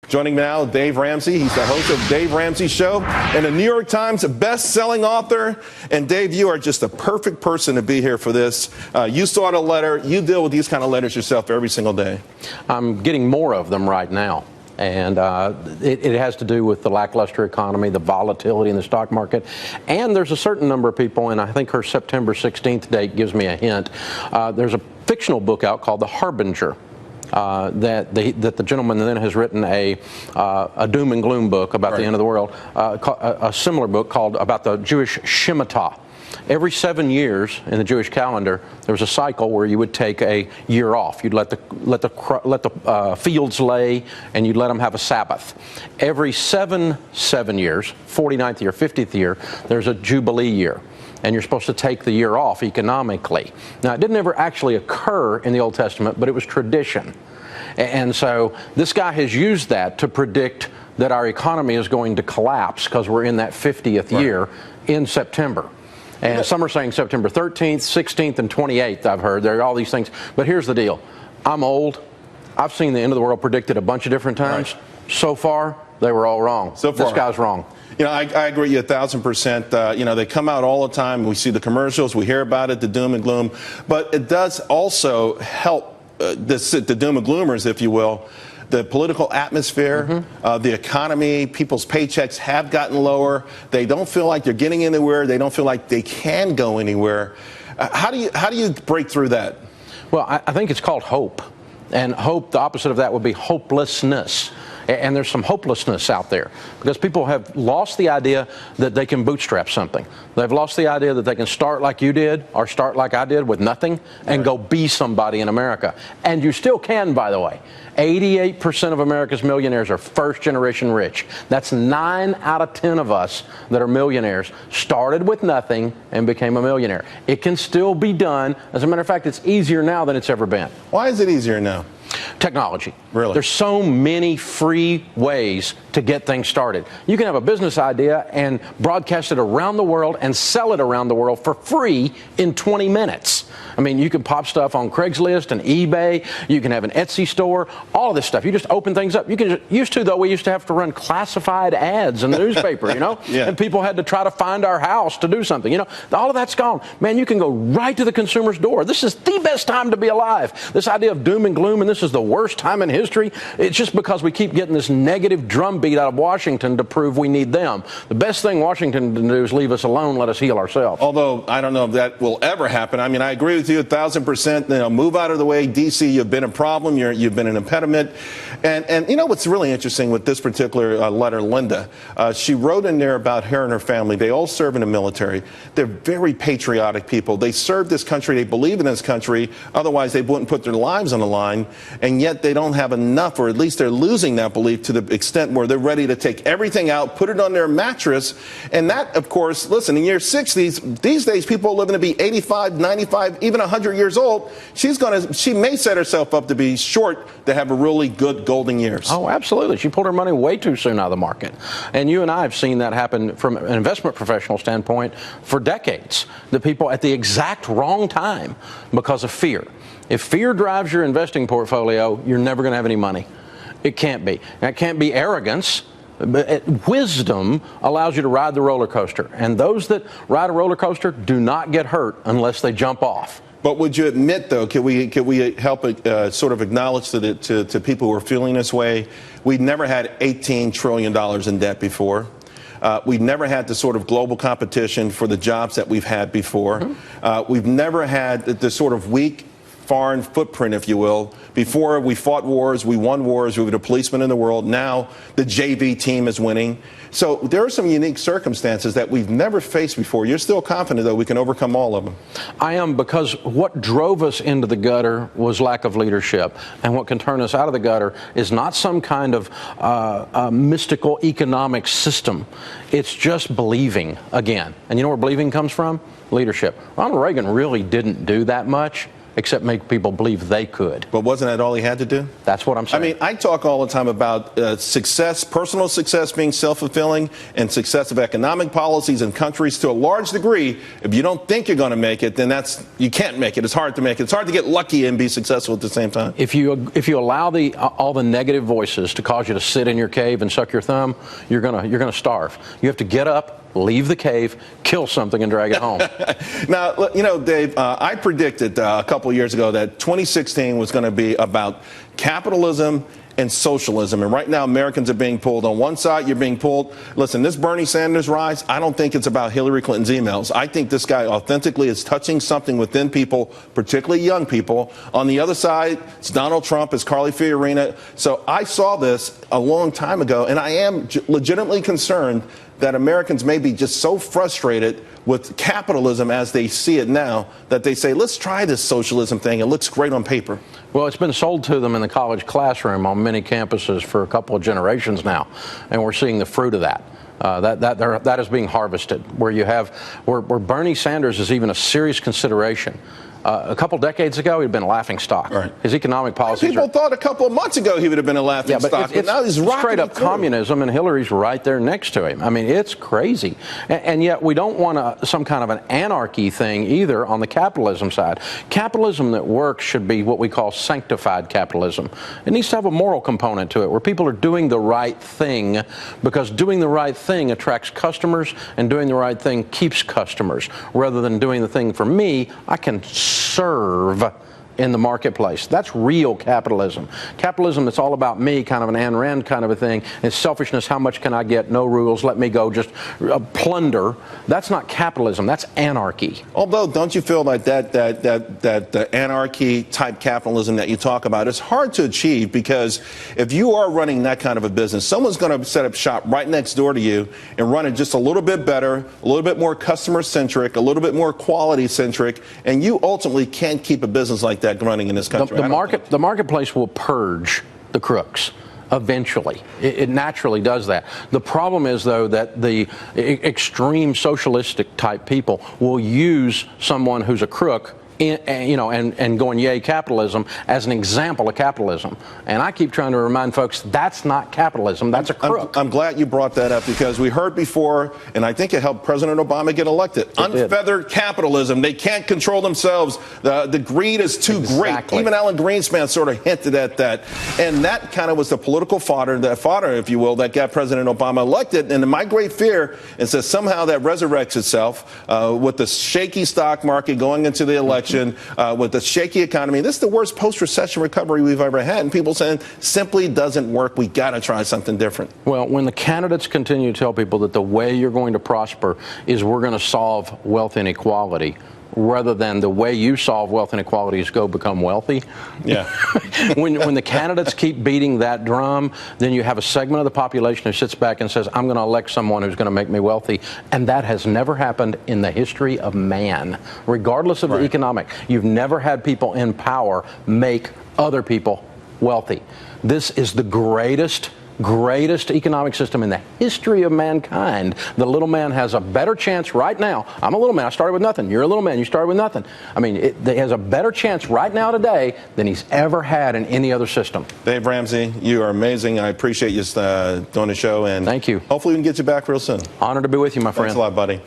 Joining me now, Dave Ramsey. He's the host of Dave Ramsey Show and a New York Times best-selling author. And Dave, you are just a perfect person to be here for this. You saw the letter. You deal with these kind of letters yourself every single day. I'm getting more of them right now. And it has to do with the lackluster economy, the volatility in the stock market. And there's a certain number of people, and I think her September 16th date gives me a hint. There's a fictional book out called The Harbinger. That the gentleman then has written a doom and gloom book about the end of the world, a similar book called about the Jewish Shemitah. Every 7 years in the Jewish calendar, there was a cycle where you would take a year off. You'd let the fields lay, and you'd let them have a Sabbath. Every seven years, 49th year, 50th year, there's a Jubilee year. And you're supposed to take the year off economically. Now, it didn't ever actually occur in the Old Testament, but it was tradition. And so this guy has used that to predict that our economy is going to collapse because we're in that 50th year in September. And some are saying September 13th, 16th, and 28th, I've heard. There are all these things. But here's the deal. I'm old. I've seen the end of the world predicted a bunch of different times. So far, they were all wrong. So far. This guy's wrong. You know, I agree with you 1,000%. You know, they come out all the time. We see the commercials. We hear about it, the doom and gloom. But it does also help the doom and gloomers, if you will. The political atmosphere, the economy, people's paychecks have gotten lower. They don't feel like they're getting anywhere. They don't feel like they can go anywhere. How do you break through that? Well, I think it's called hope. And hope, the opposite of that would be hopelessness. And there's some hopelessness out there because people have lost the idea that they can bootstrap something. They've lost the idea that they can start like you did or start like I did with nothing and go be somebody in America. And you still can, by the way. 88% of America's millionaires are first-generation rich. That's 9 out of 10 of us that are millionaires started with nothing and became a millionaire. It can still be done. As a matter of fact, it's easier now than it's ever been. Why is it easier now? Technology. Really? There's so many free ways to get things started. You can have a business idea and broadcast it around the world and sell it around the world for free in 20 minutes. I mean, you can pop stuff on Craigslist and eBay. You can have an Etsy store, all of this stuff. You just open things up. We used to have to run classified ads in the newspaper, you know? And people had to try to find our house to do something. You know, all of that's gone. Man, you can go right to the consumer's door. This is the best time to be alive. This idea of doom and gloom and this is the worst time in history, it's just because we keep getting this negative drumbeat out of Washington to prove we need them. The best thing Washington can do is leave us alone, let us heal ourselves. Although I don't know if that will ever happen. I mean, I agree with you 1,000%. You know, move out of the way, D.C. You've been a problem. You've been an impediment. And you know what's really interesting with this particular letter, Linda? She wrote in there about her and her family. They all serve in the military. They're very patriotic people. They serve this country. They believe in this country. Otherwise, they wouldn't put their lives on the line. And yet they don't have enough, or at least they're losing that belief to the extent where they're ready to take everything out, put it on their mattress. And that, of course, listen, in your 60s, these days people are living to be 85, 95, even 100 years old. She may set herself up to be short to have a really good golden years. Oh, absolutely. She pulled her money way too soon out of the market. And you and I have seen that happen from an investment professional standpoint for decades. The people at the exact wrong time because of fear. If fear drives your investing portfolio, you're never going to have any money. It can't be. And it can't be arrogance. But wisdom allows you to ride the roller coaster. And those that ride a roller coaster do not get hurt unless they jump off. But would you admit, though, could we help sort of acknowledge to people who are feeling this way? We've never had $18 trillion in debt before. We've never had the sort of global competition for the jobs that we've had before. We've never had the sort of weak foreign footprint, if you will. Before, we fought wars, we won wars, we were the policemen in the world. Now the JV team is winning. So there are some unique circumstances that we've never faced before. You're still confident, though, we can overcome all of them? I am, because what drove us into the gutter was lack of leadership. And what can turn us out of the gutter is not some kind of mystical economic system. It's just believing again. And you know where believing comes from? Leadership. Ronald Reagan really didn't do that much. except make people believe they could. But wasn't that all he had to do? That's what I'm saying. I mean, I talk all the time about success, personal success being self-fulfilling, and success of economic policies in countries to a large degree. If you don't think you're going to make it, then you can't make it. It's hard to make it. It's hard to get lucky and be successful at the same time. If you allow all the negative voices to cause you to sit in your cave and suck your thumb, you're gonna starve. You have to get up, leave the cave, kill something, and drag it home. Now, you know, Dave, I predicted a couple of years ago that 2016 was going to be about capitalism and socialism. And right now, Americans are being pulled. On one side, you're being pulled. Listen, this Bernie Sanders rise, I don't think it's about Hillary Clinton's emails. I think this guy authentically is touching something within people, particularly young people. On the other side, it's Donald Trump, it's Carly Fiorina. So I saw this a long time ago, and I am legitimately concerned that Americans may be just so frustrated with capitalism as they see it now that they say, let's try this socialism thing. It looks great on paper. Well, it's been sold to them in the college classroom on many campuses for a couple of generations now, and we're seeing the fruit of that. That is being harvested, where Bernie Sanders is even a serious consideration. A couple decades ago, he'd been a laughing stock. Right. His economic policies. People thought a couple of months ago he would have been a laughing stock, but now he's straight up communism, and Hillary's right there next to him. I mean, it's crazy. And yet we don't want some kind of an anarchy thing either on the capitalism side. Capitalism that works should be what we call sanctified capitalism. It needs to have a moral component to it, where people are doing the right thing, because doing the right thing attracts customers, and doing the right thing keeps customers, rather than doing the thing for me. I can serve in the marketplace. That's real capitalism. Capitalism that's all about me, kind of an Ayn Rand kind of a thing. It's selfishness. How much can I get? No rules. Let me go. Just plunder. That's not capitalism. That's anarchy. Although, don't you feel like that anarchy type capitalism that you talk about is hard to achieve, because if you are running that kind of a business, someone's going to set up shop right next door to you and run it just a little bit better, a little bit more customer centric, a little bit more quality centric, and you ultimately can't keep a business like that running in this country. The marketplace will purge the crooks eventually. It naturally does that. The problem is, though, that the extreme socialistic type people will use someone who's a crook and going, yay, capitalism, as an example of capitalism. And I keep trying to remind folks, that's not capitalism, that's a crook. I'm glad you brought that up, because we heard before, and I think it helped President Obama get elected, unfeathered capitalism. They can't control themselves. The greed is too great. Even Alan Greenspan sort of hinted at that. And that kind of was the political fodder, if you will, that got President Obama elected. And my great fear is that somehow that resurrects itself with the shaky stock market going into the election. With the shaky economy. This is the worst post-recession recovery we've ever had, and people saying simply doesn't work. We got to try something different. Well, when the candidates continue to tell people that the way you're going to prosper is we're going to solve wealth inequality, rather than the way you solve wealth inequality is go become wealthy. Yeah. when the candidates keep beating that drum, then you have a segment of the population who sits back and says, I'm going to elect someone who's going to make me wealthy. And that has never happened in the history of man, regardless of the economic. You've never had people in power make other people wealthy. This is the greatest economic system in the history of mankind. The little man has a better chance right now. I'm a little man. I started with nothing. You're a little man. You started with nothing. I mean, it has a better chance right now today than he's ever had in any other system. Dave Ramsey, you are amazing. I appreciate you doing the show. And thank you. Hopefully we can get you back real soon. Honored to be with you, my friend. Thanks a lot, buddy.